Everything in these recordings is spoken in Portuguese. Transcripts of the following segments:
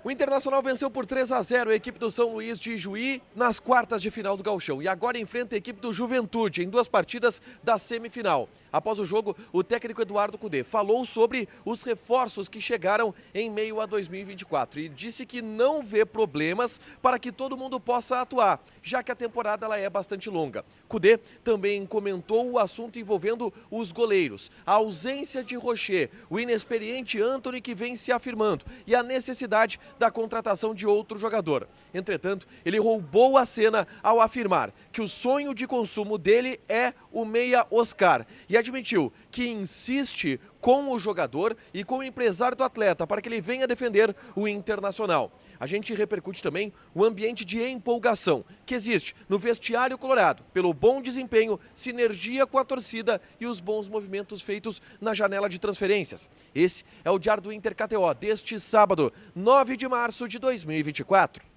O Internacional venceu por 3-0 a equipe do São Luís de Juí nas quartas de final do Gauchão e agora enfrenta a equipe do Juventude em duas partidas da semifinal. Após o jogo, o técnico Eduardo Cudê falou sobre os reforços que chegaram em meio a 2024 e disse que não vê problemas para que todo mundo possa atuar, já que a temporada ela é bastante longa. Cudê também comentou o assunto envolvendo os goleiros, a ausência de Rocher, o inexperiente Antony que vem se afirmando e a necessidade da contratação de outro jogador. Entretanto, ele roubou a cena ao afirmar que o sonho de consumo dele é o meia Oscar e admitiu que insiste com o jogador e com o empresário do atleta para que ele venha defender o Internacional. A gente repercute também o ambiente de empolgação que existe no vestiário colorado pelo bom desempenho, sinergia com a torcida e os bons movimentos feitos na janela de transferências. Esse é o Diário do Inter KTO deste sábado, 9 de março de 2024.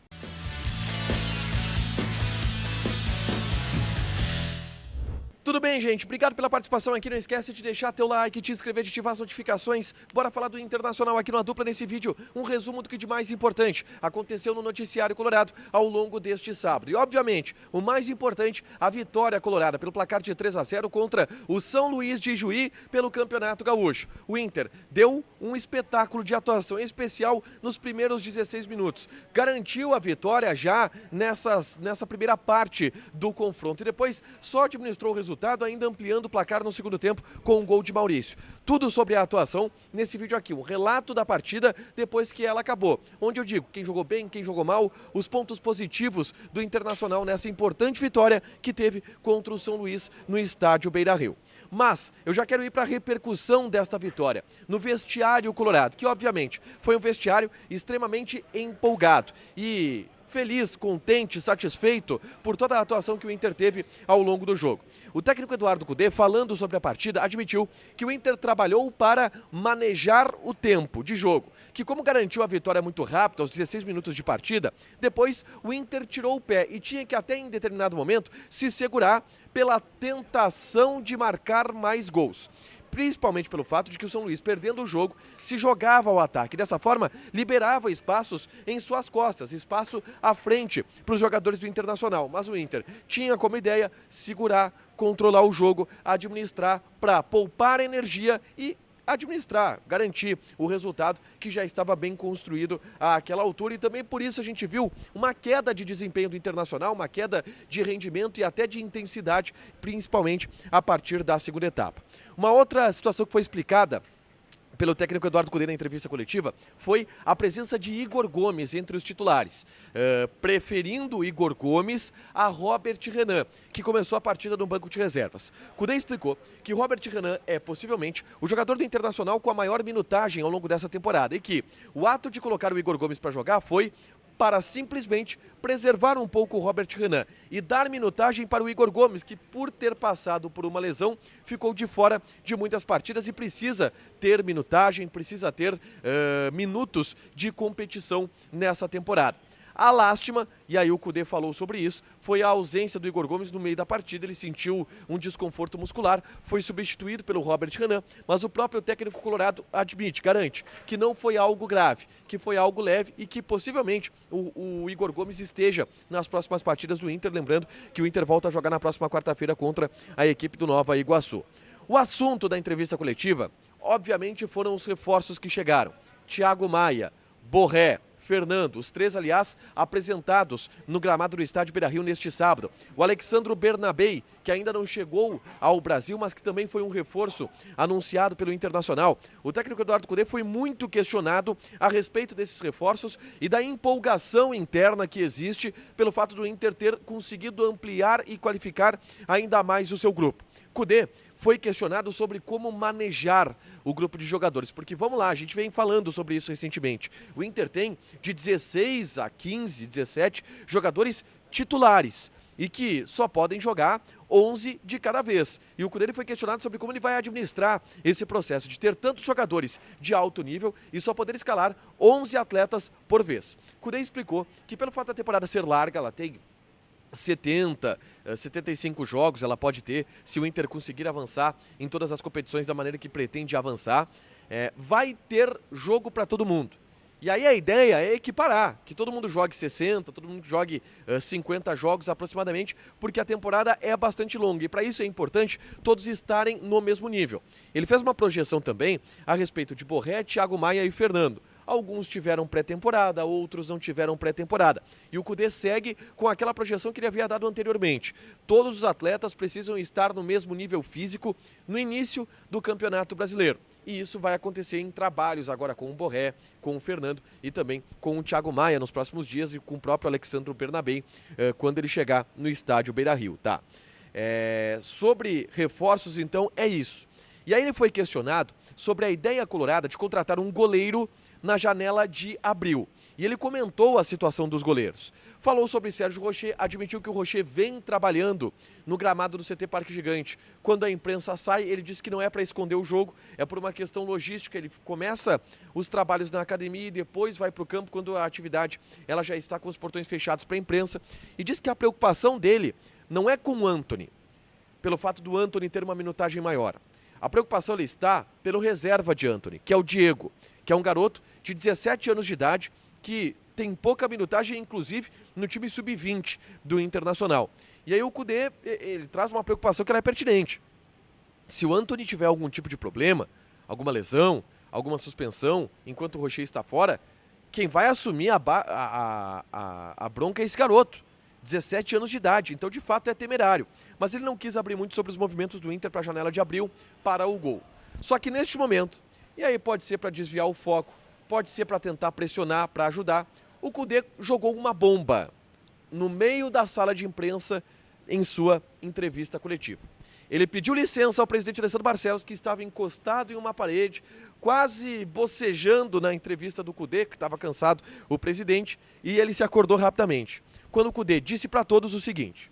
Tudo bem, gente? Obrigado pela participação aqui. Não esquece de deixar teu like, te inscrever, de ativar as notificações. Bora falar do Internacional aqui no Dupla nesse vídeo. Um resumo do que de mais importante aconteceu no noticiário colorado ao longo deste sábado. E, obviamente, o mais importante, a vitória colorada pelo placar de 3-0 contra o São Luís de Juí pelo Campeonato Gaúcho. O Inter deu um espetáculo de atuação especial nos primeiros 16 minutos. Garantiu a vitória já nessa primeira parte do confronto. E depois só administrou o resultado, ainda ampliando o placar no segundo tempo com um gol de Maurício. Tudo sobre a atuação nesse vídeo aqui, um relato da partida depois que ela acabou, onde eu digo quem jogou bem, quem jogou mal, os pontos positivos do Internacional nessa importante vitória que teve contra o São Luís no estádio Beira-Rio. Mas eu já quero ir para a repercussão desta vitória no vestiário colorado, que obviamente foi um vestiário extremamente empolgado e feliz, contente, satisfeito por toda a atuação que o Inter teve ao longo do jogo. O técnico Eduardo Cudê, falando sobre a partida, admitiu que o Inter trabalhou para manejar o tempo de jogo, que como garantiu a vitória muito rápido, aos 16 minutos de partida, depois o Inter tirou o pé e tinha que até em determinado momento se segurar pela tentação de marcar mais gols. Principalmente pelo fato de que o São Luís, perdendo o jogo, se jogava ao ataque. Dessa forma, liberava espaços em suas costas, espaço à frente para os jogadores do Internacional. Mas o Inter tinha como ideia segurar, controlar o jogo, administrar para poupar energia e administrar, garantir o resultado que já estava bem construído àquela altura e também por isso a gente viu uma queda de desempenho do Internacional, uma queda de rendimento e até de intensidade, principalmente a partir da segunda etapa. Uma outra situação que foi explicada pelo técnico Eduardo Cudê na entrevista coletiva foi a presença de Igor Gomes entre os titulares, preferindo Igor Gomes a Robert Renan, que começou a partida no banco de reservas. Cudê explicou que Robert Renan é possivelmente o jogador do Internacional com a maior minutagem ao longo dessa temporada e que o ato de colocar o Igor Gomes para jogar foi para simplesmente preservar um pouco o Robert Renan e dar minutagem para o Igor Gomes, que por ter passado por uma lesão, ficou de fora de muitas partidas e precisa ter minutagem, precisa ter minutos de competição nessa temporada. A lástima, e aí o Cudê falou sobre isso, foi a ausência do Igor Gomes no meio da partida. Ele sentiu um desconforto muscular, foi substituído pelo Robert Renan, mas o próprio técnico colorado admite, garante, que não foi algo grave, que foi algo leve e que possivelmente o Igor Gomes esteja nas próximas partidas do Inter, lembrando que o Inter volta a jogar na próxima quarta-feira contra a equipe do Nova Iguaçu. O assunto da entrevista coletiva, obviamente, foram os reforços que chegaram. Thiago Maia, Borré, Fernando, os três, aliás, apresentados no gramado do estádio Beira-Rio neste sábado. O Alexandro Bernabei, que ainda não chegou ao Brasil, mas que também foi um reforço anunciado pelo Internacional. O técnico Eduardo Cudê foi muito questionado a respeito desses reforços e da empolgação interna que existe pelo fato do Inter ter conseguido ampliar e qualificar ainda mais o seu grupo. Cudê foi questionado sobre como manejar o grupo de jogadores, porque vamos lá, a gente vem falando sobre isso recentemente. O Inter tem de 16 a 15, 17 jogadores titulares e que só podem jogar 11 de cada vez. E o Cudê foi questionado sobre como ele vai administrar esse processo de ter tantos jogadores de alto nível e só poder escalar 11 atletas por vez. Cudê explicou que pelo fato da temporada ser larga, ela tem 75 jogos ela pode ter, se o Inter conseguir avançar em todas as competições da maneira que pretende avançar, vai ter jogo para todo mundo. E aí a ideia é equiparar, que todo mundo jogue 60, todo mundo jogue 50 jogos aproximadamente, porque a temporada é bastante longa e para isso é importante todos estarem no mesmo nível. Ele fez uma projeção também a respeito de Borré, Thiago Maia e Fernando. Alguns tiveram pré-temporada, outros não tiveram pré-temporada. E o Kudê segue com aquela projeção que ele havia dado anteriormente. Todos os atletas precisam estar no mesmo nível físico no início do Campeonato Brasileiro. E isso vai acontecer em trabalhos agora com o Borré, com o Fernando e também com o Thiago Maia nos próximos dias e com o próprio Alexandre Bernabei quando ele chegar no estádio Beira-Rio, tá? Sobre reforços, então, é isso. E aí ele foi questionado sobre a ideia colorada de contratar um goleiro na janela de abril. E ele comentou a situação dos goleiros. Falou sobre Sérgio Rocher, admitiu que o Rocher vem trabalhando no gramado do CT Parque Gigante. Quando a imprensa sai, ele disse que não é para esconder o jogo, é por uma questão logística. Ele começa os trabalhos na academia e depois vai para o campo quando a atividade ela já está com os portões fechados para a imprensa. E diz que a preocupação dele não é com o Antony, pelo fato do Antony ter uma minutagem maior. A preocupação está pelo reserva de Antony, que é o Diego, que é um garoto de 17 anos de idade, que tem pouca minutagem, inclusive, no time sub-20 do Internacional. E aí o Kudê, ele traz uma preocupação que ela é pertinente. Se o Antony tiver algum tipo de problema, alguma lesão, alguma suspensão, enquanto o Rocher está fora, quem vai assumir a bronca é esse garoto. 17 anos de idade, então de fato é temerário. Mas ele não quis abrir muito sobre os movimentos do Inter para a janela de abril para o gol. Só que neste momento, e aí pode ser para desviar o foco, pode ser para tentar pressionar, para ajudar, o Kudê jogou uma bomba no meio da sala de imprensa em sua entrevista coletiva. Ele pediu licença ao presidente Alessandro Barcelos, que estava encostado em uma parede, quase bocejando na entrevista do Kudê, que estava cansado, o presidente, e ele se acordou rapidamente. Quando o Kudê disse para todos o seguinte: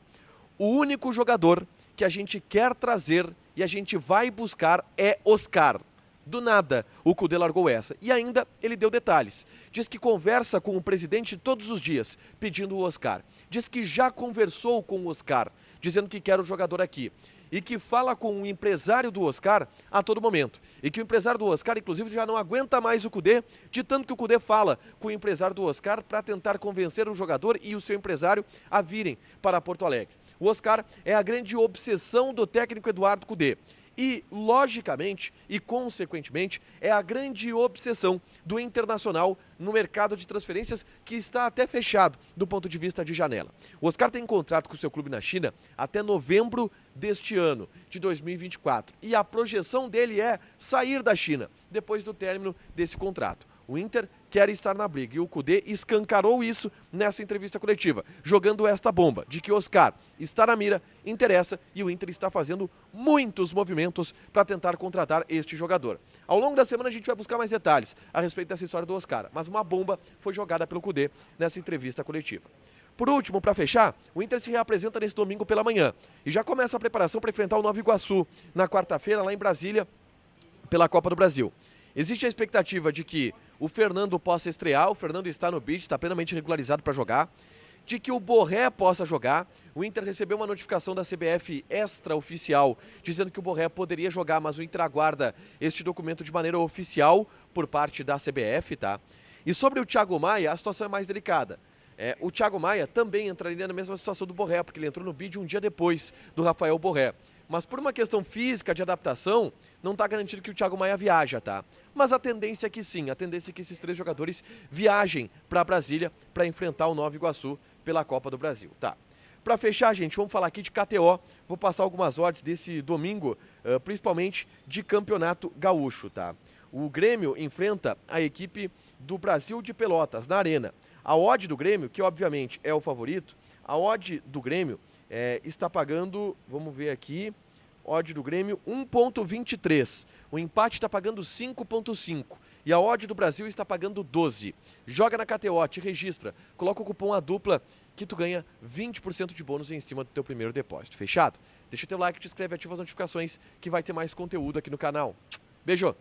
o único jogador que a gente quer trazer e a gente vai buscar é Oscar. Do nada, o Kudê largou essa. E ainda ele deu detalhes. Diz que conversa com o presidente todos os dias, pedindo o Oscar. Diz que já conversou com o Oscar, dizendo que quer o jogador aqui. E que fala com o empresário do Oscar a todo momento. E que o empresário do Oscar, inclusive, já não aguenta mais o Kudê, de tanto que o Kudê fala com o empresário do Oscar para tentar convencer o jogador e o seu empresário a virem para Porto Alegre. O Oscar é a grande obsessão do técnico Eduardo Kudê. E, logicamente e consequentemente, é a grande obsessão do Internacional no mercado de transferências, que está até fechado do ponto de vista de janela. O Oscar tem contrato com o seu clube na China até novembro deste ano, de 2024. E a projeção dele é sair da China depois do término desse contrato. O Inter quer estar na briga e o Kudê escancarou isso nessa entrevista coletiva, jogando esta bomba de que Oscar está na mira, interessa, e o Inter está fazendo muitos movimentos para tentar contratar este jogador. Ao longo da semana a gente vai buscar mais detalhes a respeito dessa história do Oscar, mas uma bomba foi jogada pelo Kudê nessa entrevista coletiva. Por último, para fechar, o Inter se reapresenta nesse domingo pela manhã e já começa a preparação para enfrentar o Nova Iguaçu na quarta-feira lá em Brasília pela Copa do Brasil. Existe a expectativa de que o Fernando possa estrear, o Fernando está no beat, está plenamente regularizado para jogar, de que o Borré possa jogar. O Inter recebeu uma notificação da CBF extraoficial dizendo que o Borré poderia jogar, mas o Inter aguarda este documento de maneira oficial por parte da CBF, tá? E sobre o Thiago Maia, a situação é mais delicada. O Thiago Maia também entraria na mesma situação do Borré, porque ele entrou no bid um dia depois do Rafael Borré. Mas por uma questão física, de adaptação, não está garantido que o Thiago Maia viaja, tá? Mas a tendência é que sim, a tendência é que esses três jogadores viajem para Brasília para enfrentar o Nova Iguaçu pela Copa do Brasil, tá? Para fechar, gente, vamos falar aqui de KTO. Vou passar algumas odds desse domingo, principalmente de Campeonato Gaúcho, tá? O Grêmio enfrenta a equipe do Brasil de Pelotas, na Arena. A odd do Grêmio, que obviamente é o favorito, a odd do Grêmio está pagando, vamos ver aqui, odd do Grêmio 1,23. O empate está pagando 5,5. E a odd do Brasil está pagando 12. Joga na KTO, te registra, coloca o cupom ADUPLA que tu ganha 20% de bônus em cima do teu primeiro depósito. Fechado? Deixa teu like, te inscreve, ativa as notificações que vai ter mais conteúdo aqui no canal. Beijo!